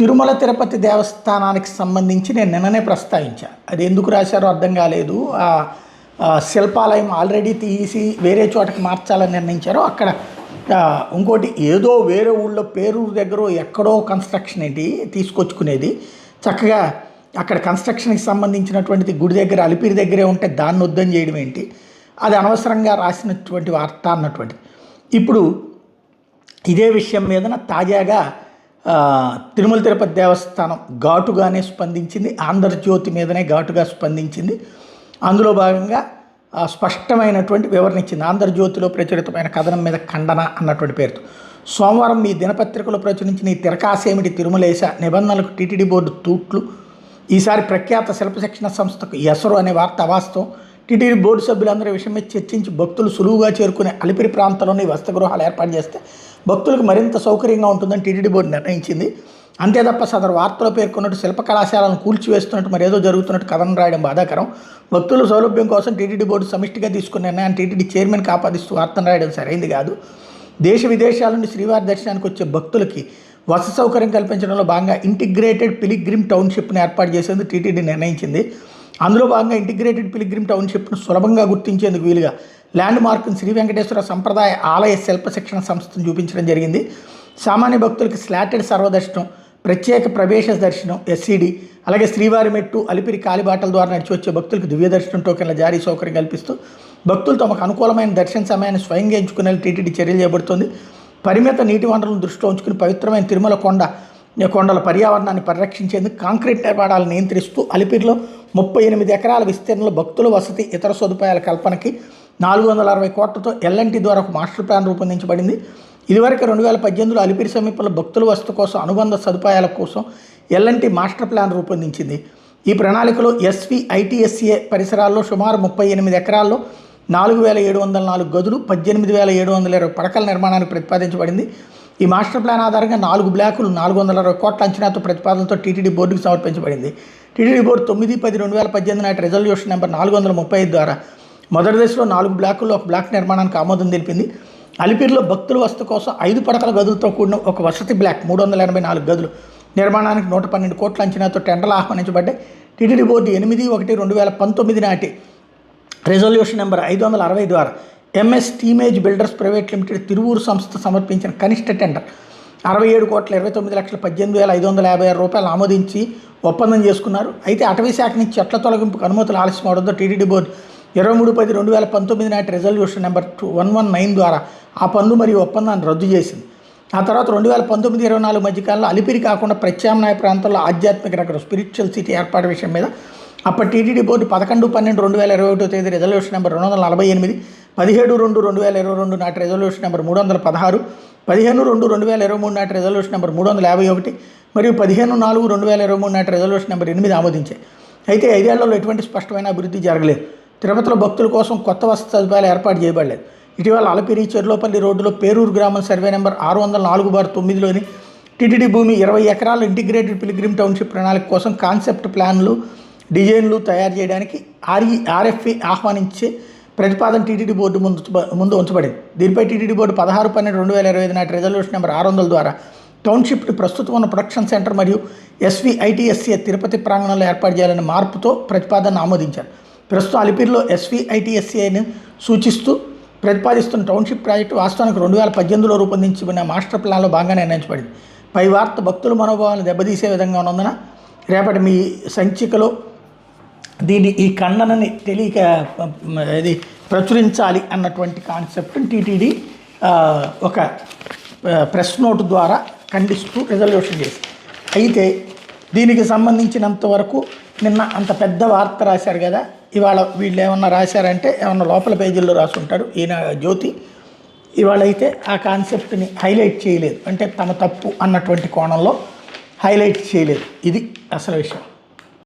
తిరుమల తిరుపతి దేవస్థానానికి సంబంధించి నేను నిన్ననే ప్రస్తావించా. అది ఎందుకు రాశారో అర్థం కాలేదు. శిల్పాలయం ఆల్రెడీ తీసి వేరే చోటకి మార్చాలని నిర్ణయించారో అక్కడ ఇంకోటి ఏదో వేరే ఊళ్ళో పేరూరు దగ్గర ఎక్కడో కన్స్ట్రక్షన్ ఏంటి తీసుకొచ్చుకునేది, చక్కగా అక్కడ కన్స్ట్రక్షన్కి సంబంధించినటువంటిది గుడి దగ్గర అలిపిరి దగ్గరే ఉంటే దాన్ని వద్దని చేయడం ఏంటి, అది అనవసరంగా రాసినటువంటి వార్త అన్నటువంటిది. ఇప్పుడు ఇదే విషయం మీదన తాజాగా తిరుమల తిరుపతి దేవస్థానం ఘాటుగానే స్పందించింది. ఆంధ్రజ్యోతి మీదనే ఘాటుగా స్పందించింది. అందులో భాగంగా స్పష్టమైనటువంటి వివరణ ఇచ్చింది. ఆంధ్రజ్యోతిలో ప్రచురితమైన కథనం మీద ఖండన అన్నటువంటి పేరుతో సోమవారం మీ దినపత్రికలో ప్రచురించిన ఈ తిరకాసేమిటి తిరుమలేశ నిబంధనలకు టీటీడీ బోర్డు తూట్లు, ఈసారి ప్రఖ్యాత శిల్ప శిక్షణ సంస్థకు ఎసరు అనే వార్త అవాస్తవం. టీటీడీ బోర్డు సభ్యులందరూ విషయం మీద చర్చించి భక్తులు సులువుగా చేరుకునే అలిపిరి ప్రాంతంలోని వసతిగృహాలు ఏర్పాటు చేస్తే భక్తులకు మరింత సౌకర్యంగా ఉంటుందని టీటీడీ బోర్డు నిర్ణయించింది. అంతే తప్ప సదరు వార్తలో పేర్కొన్నట్టు శిల్ప కళాశాలను కూల్చివేస్తున్నట్టు మరేదో జరుగుతున్నట్టు కథనం రాయడం బాధాకరం. భక్తుల సౌలభ్యం కోసం టీటీడీ బోర్డు సమిష్టిగా తీసుకున్న నిర్ణయాన్ని టీటీడీ చైర్మన్కి ఆపాదిస్తూ వార్తను రాయడం సరైంది కాదు. దేశ విదేశాల నుండి శ్రీవారి దర్శనానికి వచ్చే భక్తులకి వసతి సౌకర్యం కల్పించడంలో భాగంగా ఇంటిగ్రేటెడ్ పిలిగ్రిమ్ టౌన్షిప్ను ఏర్పాటు చేసేందుకు టీటీడీ నిర్ణయించింది. అందులో భాగంగా ఇంటిగ్రేటెడ్ పిలిగ్రిమ్ టౌన్షిప్ను సులభంగా గుర్తించేందుకు వీలుగా ల్యాండ్ మార్క్ను శ్రీ వెంకటేశ్వర సంప్రదాయ ఆలయ శిల్ప శిక్షణ సంస్థను చూపించడం జరిగింది. సామాన్య భక్తులకి స్లాటెడ్ సర్వదర్శనం, ప్రత్యేక ప్రవేశ దర్శనం ఎస్సీడీ, అలాగే శ్రీవారి మెట్టు అలిపిరి కాలిబాటల ద్వారా నడిచి వచ్చే భక్తులకు దివ్య దర్శనం టోకెన్ల జారీ సౌకర్యం కల్పిస్తూ భక్తులు తమకు అనుకూలమైన దర్శన సమయాన్ని స్వయంగా ఎంచుకునే టీటీడీ చర్యలు చేపడుతుంది. పరిమిత నీటి వనరులను దృష్టిలో ఉంచుకుని పవిత్రమైన తిరుమల కొండల పర్యావరణాన్ని పరిరక్షించేందుకు కాంక్రీట్ నిర్మాణాలను నియంత్రిస్తూ అలిపిరిలో 38 ఎకరాల విస్తీర్ణంలో భక్తుల వసతి ఇతర సదుపాయాల కల్పనకి 460 కోట్లతో ఎల్ఎన్టీ ద్వారా ఒక మాస్టర్ ప్లాన్ రూపొందించబడింది. ఇదివరకు 2018లో అలిపిరి సమీపంలో భక్తుల వసతి కోసం అనుబంధ సదుపాయాల కోసం ఎల్ఎన్టీ మాస్టర్ ప్లాన్ రూపొందించింది. ఈ ప్రణాళికలో ఎస్వీఐటీఎస్ఏ పరిసరాల్లో సుమారు 38 ఎకరాల్లో 4704 గదులు, 18720 పడకల నిర్మాణానికి ప్రతిపాదించబడింది. ఈ మాస్టర్ ప్లాన్ ఆధారంగా 4 బ్లాకులు 460 కోట్ల అంచనాతో ప్రతిపాదనతో టీటీడీ బోర్డుకు సమర్పించబడింది. టీటీడీ బోర్డు 9/10/2018 నాటి రెజల్యూషన్ నెంబర్ 435 ద్వారా మొదటి దశలో 4 బ్లాకుల్లో ఒక బ్లాక్ నిర్మాణానికి ఆమోదం తెలిపింది. అలిపిరిలో భక్తుల వసతి కోసం 5 పడకల గదులతో కూడిన ఒక వసతి బ్లాక్ 384 గదులు నిర్మాణానికి 112 కోట్ల అంచనాతో టెండర్లు ఆహ్వానించబడ్డాయి. టీటీడీ బోర్డు 8/1/2019 నాటి రెజల్యూషన్ నెంబర్ 560 ద్వారా ఎంఎస్ టీమేజ్ బిల్డర్స్ ప్రైవేట్ లిమిటెడ్ తిరువూరు సంస్థ సమర్పించిన కనిష్ట టెండర్ 67,29,18,556 రూపాయలు ఆమోదించి ఒప్పందం చేసుకున్నారు. అయితే అటవీ శాఖ నుంచి చెట్ల తొలగింపుకు అనుమతులు ఆలస్యం అవడంతో టీటీడీ బోర్డు 23/10/2019 నాటి రెజల్యూషన్ నెంబర్ 119 ద్వారా ఆ పన్ను మరియు ఒప్పందాన్ని రద్దు చేసింది. ఆ తర్వాత 2019-24 మధ్యకాలంలో అలిపిరి కాకుండా ప్రత్యామ్నాయ ప్రాంతాల్లో ఆధ్యాత్మిక నగరం స్పిరిచువల్ సిటీ ఏర్పాటు విషయం మీద అప్పటి టీటీడీ బోర్డు 11/12/2021 తేదీ రెజల్యూషన్ నెంబర్ 248, 17/2/2022 నాటి రెజల్యూషన్ నెంబర్ 316, 15/2/2023 నాటి రెజల్యూషన్ నెంబర్ 351 మరియు 15/4/2023 నాటి రెజల్యూషన్ నెంబర్ 8 ఆమోదించాయి. అయితే 5 ఏళ్లలో ఎటువంటి స్పష్టమైన అభివృద్ధి జరగలేదు. తిరుపతిలో భక్తుల కోసం కొత్త వసతి సదుపాయాలు ఏర్పాటు చేయబడలేదు. ఇటీవల అలపిరి చెర్లోపల్లి రోడ్డులో పేరూరు గ్రామం సర్వే నెంబర్ 604/9లోని టీటీడీ భూమి 20 ఎకరాల ఇంటిగ్రేటెడ్ పిలిగ్రిమ్ టౌన్షిప్ ప్రణాళిక కోసం కాన్సెప్ట్ ప్లాన్లు, డిజైన్లు తయారు చేయడానికి ఆర్ఎఫ్ఐ ఆహ్వానించే ప్రతిపాదన టీటీడీ బోర్డు ముందు ఉంచబడింది. దీనిపై టీటీడీ బోర్డు 16/12/2025 నాటి రెజల్యూషన్ నెంబర్ 600 ద్వారా టౌన్షిప్ని ప్రస్తుతం ఉన్న ప్రొడక్షన్ సెంటర్ మరియు ఎస్వీఐటీఎస్ఏ తిరుపతి ప్రాంగణంలో ఏర్పాటు చేయాలనే మార్పుతో ప్రతిపాదనను ఆమోదించారు. ప్రస్తుతం అలిపిరిలో ఎస్వీఐటీఎస్ఏను సూచిస్తూ ప్రతిపాదిస్తున్న టౌన్షిప్ ప్రాజెక్టు వాస్తవానికి 2018లో రూపొందించబడిన మాస్టర్ ప్లాన్లో భాగంగా నిర్ణయించబడింది. పై వార్త భక్తుల మనోభావాలను దెబ్బతీసే విధంగా ఉన్నందున రేపటి మీ సంచికలో ఈ ఖండనని ఇది ప్రచురించాలి అన్నటువంటి కాన్సెప్ట్ని టీటీడీ ఒక ప్రెస్ నోటు ద్వారా ఖండిస్తూ రెజల్యూషన్ చేసింది. అయితే దీనికి సంబంధించినంత వరకు నిన్న అంత పెద్ద వార్త రాశారు కదా, ఇవాళ వీళ్ళు ఏమన్నా రాశారంటే ఏమన్నా లోపల పేజీల్లో రాసుంటారు. ఈయన జ్యోతి ఇవాళ అయితే ఆ కాన్సెప్ట్ని హైలైట్ చేయలేదు, అంటే తమ తప్పు అన్నటువంటి కోణంలో హైలైట్ చేయలేదు. ఇది అసలు విషయం.